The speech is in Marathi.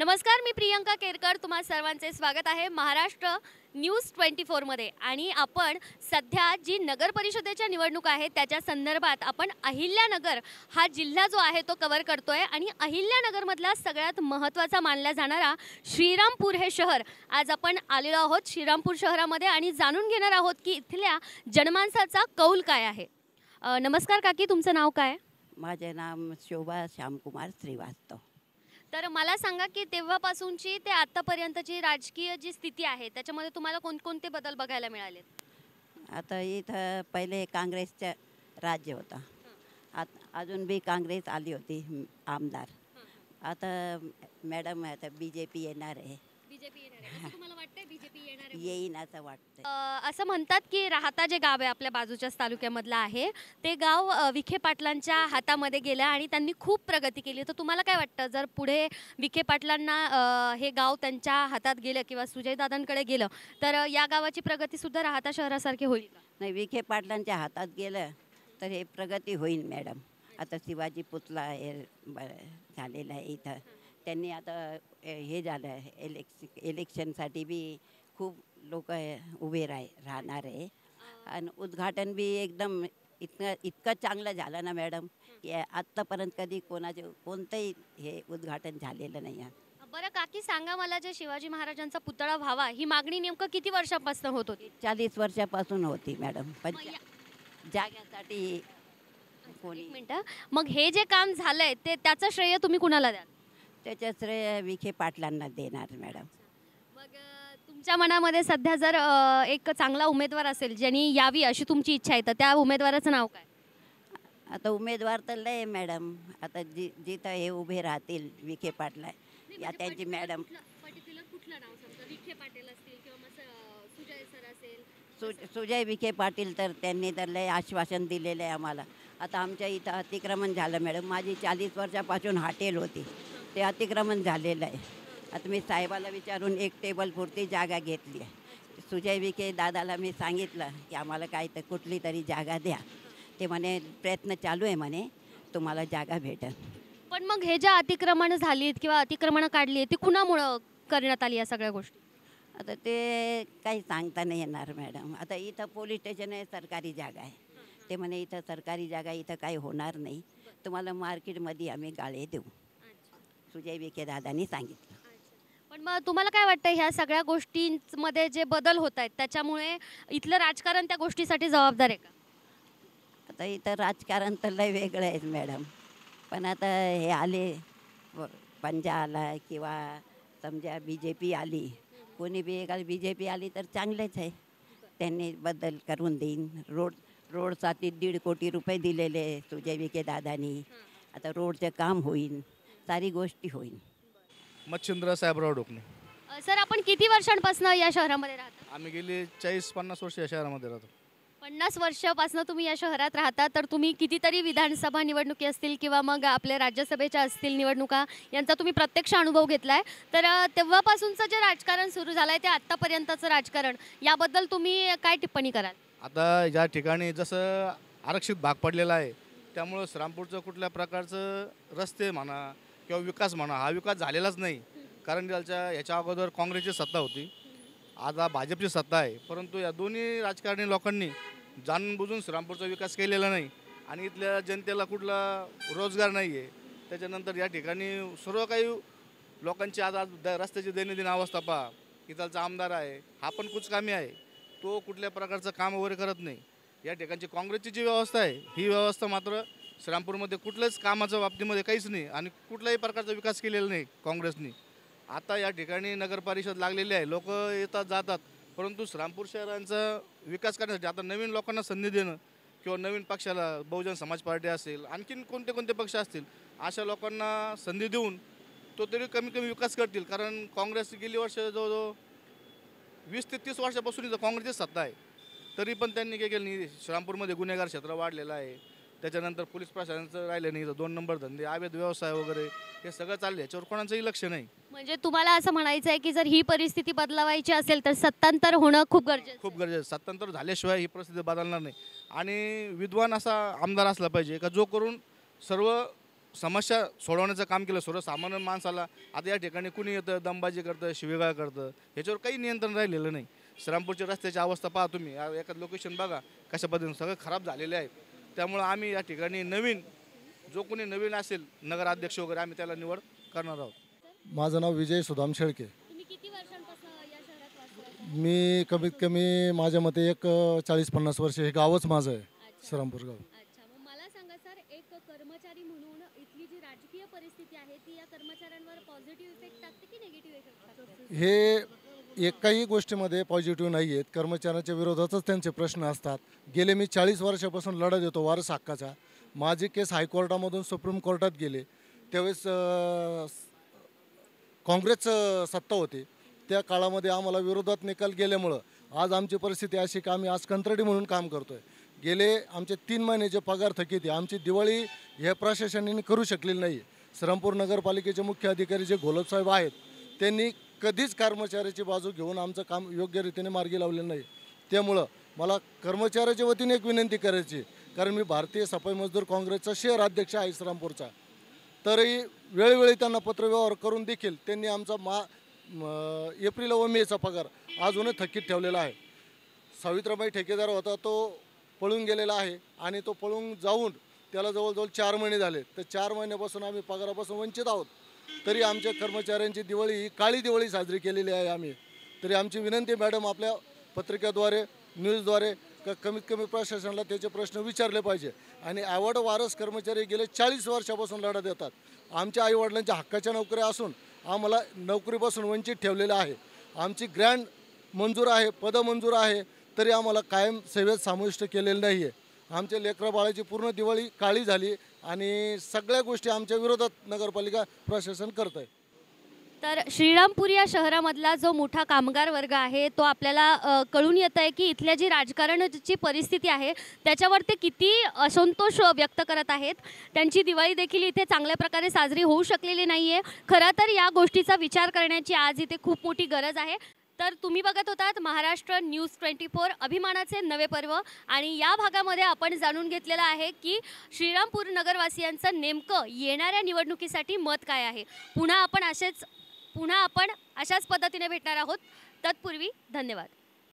नमस्कार, मी प्रियंका केरकर. तुम्हा सर्वांचे स्वागत आहे महाराष्ट्र न्यूज 24 मध्ये. आणि आपण सध्या जी नगर परिषदेच्या निवडणूक आहे त्याच्या संदर्भात आपण अहिल्यानगर हा जिल्हा जो आहे तो कव्हर करतोय. आणि अहिल्यानगरमधला सगळ्यात महत्त्वाचा मानला जाणारा श्रीरामपूर हे शहर आज आपण आलेलो आहोत श्रीरामपूर शहरामध्ये आणि जाणून घेणार आहोत की इथल्या जनमानसाचा कौल काय आहे. नमस्कार काकी, तुमचं नाव काय? माझे नाम शोभा श्यामकुमार श्रीवास्तव. तर मला सांगा की तेव्हापासूनची ते आतापर्यंतची राजकीय जी स्थिती आहे त्याच्यामध्ये तुम्हाला कोणकोणते बदल बघायला मिळाले? आता इथं पहिले काँग्रेसचं राज्य होता. अजून बी काँग्रेस आली होती आमदार. आता मॅडम आता BJP येणार आहे. बीजेपी येणार आहे असं तुम्हाला वाटतंय? बीजेपी येणार आहे येईन असं वाटतं. असं म्हणतात की राहता जे गाव आहे आपल्या बाजूच्याच तालुक्यामधलं आहे ते गाव विखे पाटलांच्या हातामध्ये गेलं आणि त्यांनी खूप प्रगती केली. तर तुम्हाला काय वाटतं जर पुढे विखे पाटलांना हे गाव त्यांच्या हातात गेलं किंवा सुजयदादांकडे गेलं तर या गावाची प्रगती सुद्धा राहता शहरासारखी होईल का? नाही, विखे पाटलांच्या हातात गेलं तर हे प्रगती होईल मॅडम. आता शिवाजी पुतळा हे झालेला आहे इथं. त्यांनी आता हे झालं इलेक्शनसाठी बी खूप लोक उभे राहणार आहे. आणि उद्घाटन बी एकदम इतकं चांगलं झालं ना मॅडम की आत्तापर्यंत कधी कोणतंही हे उद्घाटन झालेलं नाही आहे. बरं काकी सांगा मला, जे शिवाजी महाराजांचा पुतळा व्हावा ही मागणी नेमकं किती वर्षापासून होत होती? 40 वर्षापासून होती मॅडम. पण जाग्यासाठी कोणी एक मिनिट, मग हे जे काम झालंय ते त्याचं श्रेय तुम्ही कुणाला द्याल? त्याच्या श्रेय विखे पाटलांना देणार मॅडम. मग तुमच्या मनामध्ये सध्या जर एक चांगला उमेदवार असेल ज्यांनी यावी अशी तुमची इच्छा आहे तर त्या उमेदवाराचं नाव काय? आता उमेदवार तर लय मॅडम. आता जिथं हे उभे राहतील विखे पाटला या त्यांची मॅडम. पर्टिक्युलर कुठलं नाव समजा? विखे पाटील असतील किंवा मग सुजय सर असेल? सुजय विखे पाटील तर त्यांनी तर लय आश्वासन दिलेलं आहे आम्हाला. आता आमच्या इथं अतिक्रमण झालं मॅडम. माझी 40 वर्षापासून हॉटेल होती, ते अतिक्रमण झालेलं आहे. आता मी साहेबाला विचारून एक टेबल पुरती जागा घेतली आहे. सुजय विखे दादाला मी सांगितलं की आम्हाला काय तर कुठली तरी जागा द्या. ते म्हणे प्रयत्न चालू आहे म्हणे, तुम्हाला जागा भेटेल. पण मग हे ज्या अतिक्रमण झालीत किंवा अतिक्रमणं काढली आहेत ती कुणामुळं करण्यात आली या सगळ्या गोष्टी? आता ते काही सांगता नाही येणार मॅडम. आता इथं पोलीस स्टेशन आहे, सरकारी जागा आहे. ते म्हणे इथं सरकारी जागा इथं काही होणार नाही, तुम्हाला मार्केटमध्ये आम्ही गाळे देऊ, सुजय विखे दादांनी सांगितलं. पण मग तुम्हाला काय वाटतं ह्या सगळ्या गोष्टींमध्ये जे बदल होत आहेत त्याच्यामुळे इथलं राजकारण त्या गोष्टीसाठी जबाबदार आहे का? आता इथं राजकारण तर लय वेगळं आहे मॅडम. पण आता हे आले पंजा आला किंवा समजा BJP आली, कोणी बी एका BJP आली तर चांगलेच आहे. त्यांनी बदल करून देईन. रोडसाठी 1.5 कोटी रुपये दिलेले सुजय विखे दादांनी. आता रोडचं काम होईल, सारी गोष्टी होईल. मच्छिंद्र साहेबराव डोकणे. सर, आपण किती वर्षांपासून या शहरामध्ये राहता? आम्ही गेली 40-50 वर्ष या शहरामध्ये राहतो. 50 वर्षापासून तुम्ही या शहरात राहता, तर तुम्ही कितीतरी विधानसभा निवडणुकी असतील किंवा मग आपल्या राज्यसभेच्या असतील निवडणुका यांचा तुम्ही प्रत्यक्ष अनुभव घेतला आहे. तर तेव्हापासूनचं जे राजकारण सुरू झालं आहे ते आत्तापर्यंतचं राजकारण याबद्दल तुम्ही काय टिप्पणी कराल? आता या ठिकाणी जसं आरक्षित भाग पडलेला आहे त्यामुळं श्रीरामपूरचं कुठल्या प्रकारचं रस्ते म्हणा किंवा विकास म्हणा हा विकास झालेलाच नाही. कारण याच्या अगोदर काँग्रेसची सत्ता होती, आता भाजपची सत्ता आहे. परंतु या दोन्ही राजकारणी लोकांनी जाणून बुजून श्रीरामपूरचा विकास केलेला नाही आणि इथल्या जनतेला कुठला रोजगार नाही आहे. त्याच्यानंतर या ठिकाणी सर्व काही लोकांची आज रस्त्याची दैनंदिन अवस्था पहा. इथलचा आमदार आहे हा पण कुचकामी आहे, तो कुठल्या प्रकारचं काम वगैरे करत नाही. या ठिकाणची काँग्रेसची जी व्यवस्था आहे ही व्यवस्था मात्र श्रीरामपूरमध्ये कुठल्याच कामाच्या बाबतीमध्ये काहीच नाही आणि कुठल्याही प्रकारचा विकास केलेला नाही काँग्रेसनी. आता या ठिकाणी नगरपरिषद लागलेली आहे, लोक येतात जातात, परंतु श्रीरामपूर शहरांचा विकास करण्यासाठी आता नवीन लोकांना संधी देणं किंवा नवीन पक्षाला बहुजन समाज पार्टी असेल आणखीन कोणते कोणते पक्ष असतील अशा लोकांना संधी देऊन तो तरी कमी कमी विकास करतील. कारण काँग्रेस गेली वर्ष जवळजवळ 20 ते 30 वर्षापासून इथं काँग्रेसची सत्ता आहे, तरी पण त्यांनी काय केलं नाही. श्रीरामपूरमध्ये गुन्हेगार क्षेत्र वाढलेलं आहे, त्याच्यानंतर पोलीस प्रशासनाचं राहिलं नाही, 2 नंबर धंदे, अवैध व्यवसाय वगैरे हे सगळं चाललं. याच्यावर कोणाचंही लक्ष नाही. म्हणजे तुम्हाला असं म्हणायचं आहे की जर ही परिस्थिती बदलवायची असेल तर सत्तांतर होणं खूप गरजेचं. सत्तांतर झाल्याशिवाय ही परिस्थिती बदलणार नाही. आणि विद्वान असा आमदार असला पाहिजे का जो करून सर्व समस्या सोडवण्याचं काम केलं सर्वसामान्य माणसाला. आता या ठिकाणी कुणी येतं, दमबाजी करतं, शिवीगाळ करतं, ह्याच्यावर काही नियंत्रण राहिलेलं नाही. श्रीरामपूरच्या रस्त्याची अवस्था पहा तुम्ही, एखादं लोकेशन बघा कशा पद्धतीने सगळं खराब झालेले आहे. त्यामुळं आम्ही या ठिकाणी नवीन जो कोणी नवीन असेल नगराध्यक्ष वगैरे आम्ही त्याला निवड करणार आहोत. माझं नाव विजय सुदाम शेळके. तुम्ही किती वर्षांपासून या शहरात वास्तव्यास आहात? मी कमीत कमी माझ्या मते एक 40-50 वर्ष हे गावच माझं आहे, श्रीरामपूर गाव. अच्छा, मग मला सांगा सर, एक कर्मचारी म्हणून इथली जी राजकीय परिस्थिती आहे ती या कर्मचाऱ्यांवर पॉझिटिव्ह इफेक्ट टाकते की निगेटिव्ह इफेक्ट टाकते? हे एकाही गोष्टीमध्ये पॉझिटिव्ह नाही आहेत. कर्मचाऱ्यांच्या विरोधातच त्यांचे प्रश्न असतात. गेले मी 40 वर्षापासून लढत येतो वारस हक्काचा. माझी केस हायकोर्टामधून सुप्रीम कोर्टात गेले. त्यावेळेस काँग्रेसचं सत्ता होती. त्या काळामध्ये आम्हाला विरोधात निकाल गेल्यामुळं आज आमची परिस्थिती अशी की आम्ही आज कंत्राटी म्हणून काम करतो आहे. गेले आमचे 3 महिन्याचे पगार थकीत आहे. आमची दिवाळी ह्या प्रशासनाने करू शकलेली नाही. श्रीरामपूर नगरपालिकेचे मुख्य अधिकारी जे घोलपसाहेब आहेत त्यांनी कधीच कर्मचाऱ्याची बाजू घेऊन आमचं काम योग्य रीतीने मार्गी लावलेलं नाही. त्यामुळं मला कर्मचाऱ्याच्या वतीने एक विनंती करायची, कारण मी भारतीय सफाई मजदूर काँग्रेसचा शहर अध्यक्ष आहे श्रीरामपूरचा. तरी वेळोवेळी त्यांना पत्रव्यवहार करून देखील त्यांनी आमचा एप्रिल व मेचा पगार अजूनही थकीत ठेवलेला आहे. सावित्राबाई ठेकेदार होता, तो पळून गेलेला आहे आणि तो पळून जाऊन त्याला जवळजवळ 4 महिने झाले. तर 4 महिन्यापासून आम्ही पगारापासून वंचित आहोत. तरी आमच्या कर्मचाऱ्यांची दिवाळी ही काळी दिवाळी साजरी केलेली आहे आम्ही. तरी आमची विनंती मॅडम, आपल्या पत्रिकेद्वारे न्यूजद्वारे कमीत कमी प्रशासनाला त्याचे प्रश्न विचारले पाहिजे. आणि अवॉर्ड वारस कर्मचारी गेले 40 वर्षापासून लढत येतात. आमच्या आईवडिलांच्या हक्काच्या नोकऱ्या असून आम्हाला नोकरीपासून वंचित ठेवलेलं आहे. आमची ग्रँड मंजूर आहे, पद मंजूर आहे, तरी आम्हाला कायम सेवेत समाविष्ट केलेलं नाही आहे. आमच्या लेकरा बाळाची पूर्ण दिवाळी काळी झाली आणि सगळ्या गोष्टी आमच्या विरोधात नगरपालिका प्रशासन करत आहे. तर श्रीरामपूर या शहरामधला जो मोठा कामगार वर्ग आहे तो आपल्याला कळून येत आहे की इथल्या जी राजकारणाची परिस्थिती आहे त्याच्यावर ते किती असंतोष व्यक्त करत आहेत. त्यांची दिवाळी देखील इथे चांगल्या प्रकारे साजरी होऊ शकलेली नाही आहे. खरं तर या गोष्टीचा विचार करण्याची आज इथे खूप मोठी गरज आहे. तर तुम्ही बघत होतात महाराष्ट्र न्यूज 24 अभिमानाचे नवे पर्व. आणि या भागामध्ये आपण जाणून घेतलेलं आहे की श्रीरामपूर नगरवासियांचं नेमकं येणाऱ्या निवडणुकीसाठी मत काय आहे. पुन्हा आपण अशाच पद्धतीने भेटणार आहोत. तत्पूर्वी धन्यवाद.